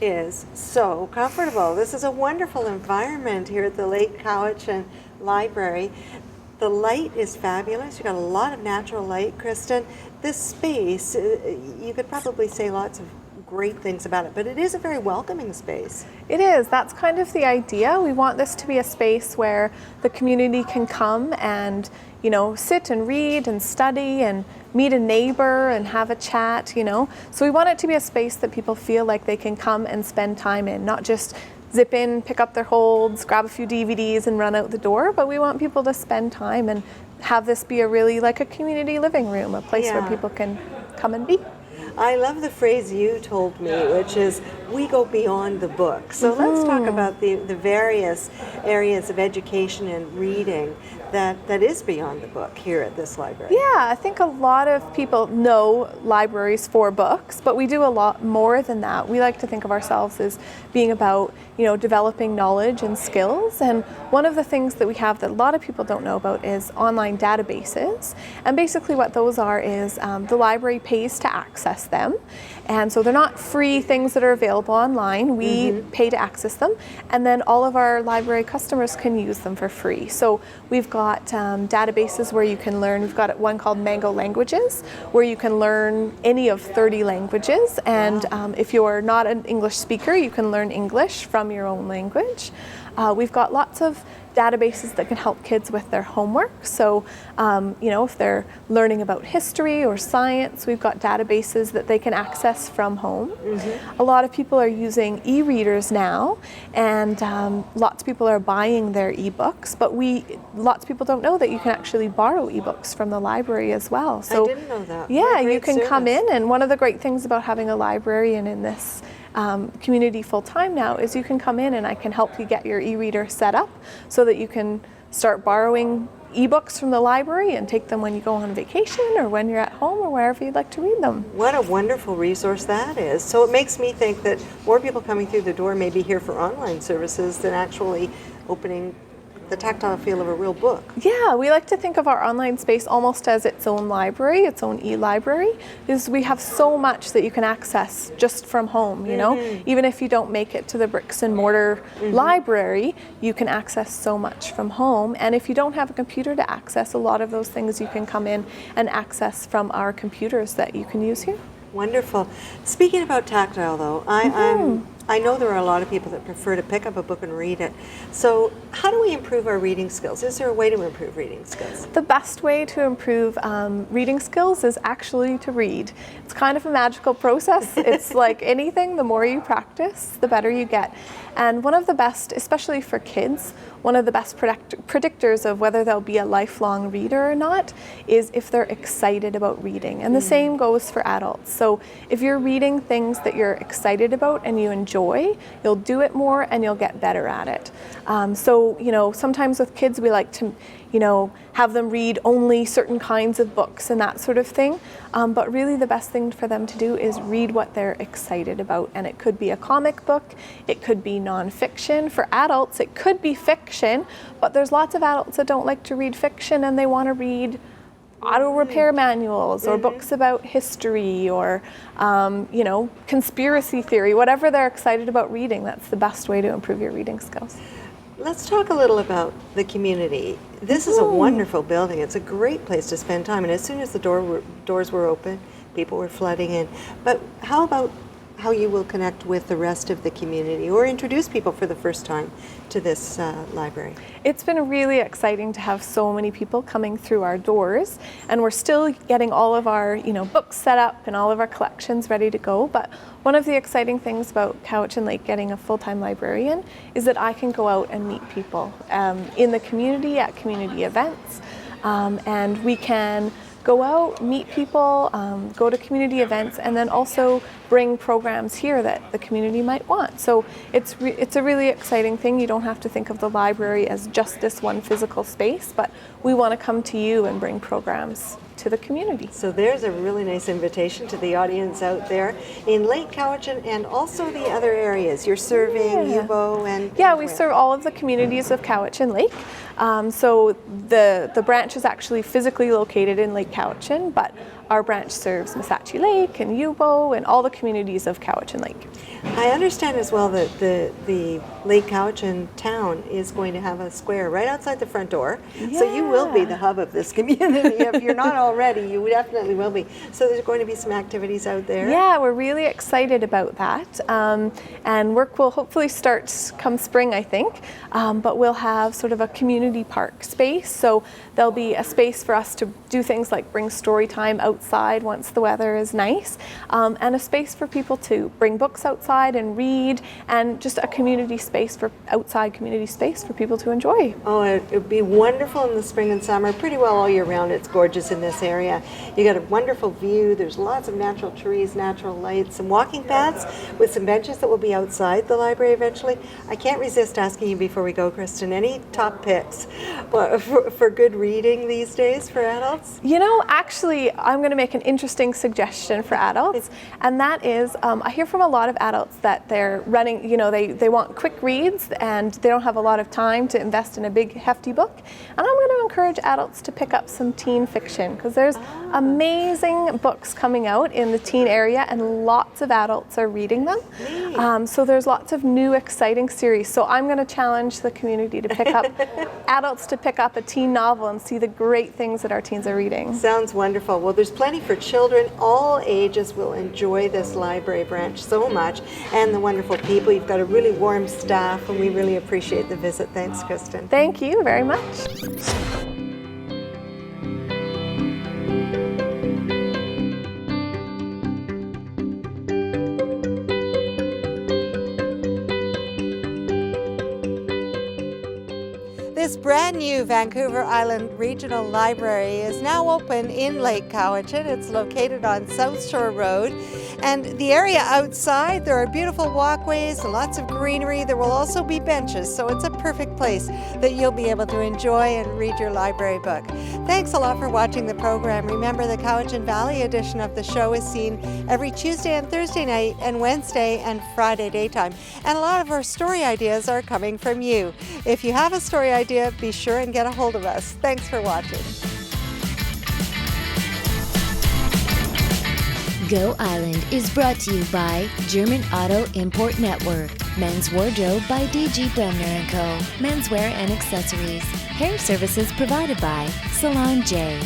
is so comfortable. This is a wonderful environment here at the Lake Cowichan Library. The light is fabulous. You've got a lot of natural light, Kristen. This space, you could probably say lots of great things about it, but it is a very welcoming space. It is. That's kind of the idea. We want this to be a space where the community can come and, you know, sit and read and study and meet a neighbor and have a chat, you know. So we want it to be a space that people feel like they can come and spend time in, not just zip in, pick up their holds, grab a few DVDs and run out the door, but we want people to spend time and have this be a really like a community living room, a place where people can come and be. I love the phrase you told me, which is, we go beyond the book. So let's talk about the various areas of education and reading that is beyond the book here at this library. Yeah, I think a lot of people know libraries for books, but we do a lot more than that. We like to think of ourselves as being about, you know, developing knowledge and skills. And one of the things that we have that a lot of people don't know about is online databases. And basically what those are is the library pays to access them. And so they're not free things that are available online. We pay to access them. And then all of our library customers can use them for free. So we've got databases where you can learn. We've got one called Mango Languages, where you can learn any of 30 languages. And if you're not an English speaker, you can learn English from your own language. We've got lots of databases that can help kids with their homework. So, you know, if they're learning about history or science, we've got databases that they can access from home. A lot of people are using e-readers now, and lots of people are buying their ebooks, but lots of people don't know that you can actually borrow ebooks from the library as well. So, I didn't know that. Yeah, you can come in, and one of the great things about having a librarian in this community full-time now is you can come in and I can help you get your e-reader set up so that you can start borrowing ebooks from the library and take them when you go on vacation or when you're at home or wherever you'd like to read them. What a wonderful resource that is. So it makes me think that more people coming through the door may be here for online services than actually opening the tactile feel of a real book. Yeah, we like to think of our online space almost as its own library, its own e-library, because we have so much that you can access just from home, you know. Even if you don't make it to the bricks and mortar library, you can access so much from home. And if you don't have a computer to access, a lot of those things you can come in and access from our computers that you can use here. Wonderful. Speaking about tactile though, I know there are a lot of people that prefer to pick up a book and read it. So how do we improve our reading skills? Is there a way to improve reading skills? The best way to improve reading skills is actually to read. It's kind of a magical process. It's like anything, the more you practice, the better you get. And one of the best, especially for kids, one of the best predictors of whether they'll be a lifelong reader or not is if they're excited about reading. And the same goes for adults. So if you're reading things that you're excited about and you enjoy, you'll do it more and you'll get better at it. So, you know, sometimes with kids we like to, you know, have them read only certain kinds of books and that sort of thing. But really the best thing for them to do is read what they're excited about. And it could be a comic book, it could be nonfiction. For adults, it could be fiction, but there's lots of adults that don't like to read fiction and they want to read auto repair manuals or books about history or, you know, conspiracy theory, whatever they're excited about reading. That's the best way to improve your reading skills. Let's talk a little about the community. This is a wonderful building. It's a great place to spend time. And as soon as the doors were open, people were flooding in. But how about how you will connect with the rest of the community or introduce people for the first time to this library? It's been really exciting to have so many people coming through our doors, and we're still getting all of our, you know, books set up and all of our collections ready to go. But one of the exciting things about Cowichan Lake getting a full-time librarian is that I can go out and meet people in the community at community events, and we can go out, meet people, go to community events, and then also bring programs here that the community might want. So it's a really exciting thing. You don't have to think of the library as just this one physical space, but we want to come to you and bring programs to the community. So there's a really nice invitation to the audience out there in Lake Cowichan and also the other areas. You're serving Ubo and... Yeah, we serve all of the communities of Cowichan Lake. So the branch is actually physically located in Lake Cowichan, but our branch serves Missachi Lake and Yubo and all the communities of Cowichan Lake. I understand as well that the Lake Cowichan town is going to have a square right outside the front door. So you will be the hub of this community. If you're not already, you definitely will be. So there's going to be some activities out there. Yeah, we're really excited about that. And work will hopefully start come spring, I think. But we'll have sort of a community park space. So there'll be a space for us to do things like bring story time outside once the weather is nice, and a space for people to bring books outside and read, and just a community space for people to enjoy. Oh, it would be wonderful in the spring and summer, pretty well all year round. It's gorgeous in this area. You got a wonderful view. There's lots of natural trees, natural lights, some walking paths with some benches that will be outside the library eventually. I can't resist asking you before we go, Kristen, any top picks for good reading these days for adults? You know, actually, I'm going to make an interesting suggestion for adults, and that is, I hear from a lot of adults that they're running, you know, they want quick reads and they don't have a lot of time to invest in a big hefty book. And I'm going to encourage adults to pick up some teen fiction, because there's amazing books coming out in the teen area and lots of adults are reading them. So there's lots of new exciting series. So I'm going to challenge the community to pick up, adults to pick up a teen novel and see the great things that our teens are reading. Sounds wonderful. Well, there's plenty for children. All ages will enjoy this library branch so much, and the wonderful people. You've got a really warm staff, and we really appreciate the visit. Thanks, Kristen. Thank you very much. This brand new Vancouver Island Regional Library is now open in Lake Cowichan. It's located on South Shore Road. And the area outside, there are beautiful walkways and lots of greenery. There will also be benches, so it's a perfect place that you'll be able to enjoy and read your library book. Thanks a lot for watching the program. Remember, the Cowichan Valley edition of the show is seen every Tuesday and Thursday night and Wednesday and Friday daytime. And a lot of our story ideas are coming from you. If you have a story idea, be sure and get a hold of us. Thanks for watching. Go Island is brought to you by German Auto Import Network, Men's Wardrobe by DG Bremner & Co., Menswear and Accessories, Hair Services provided by Salon J,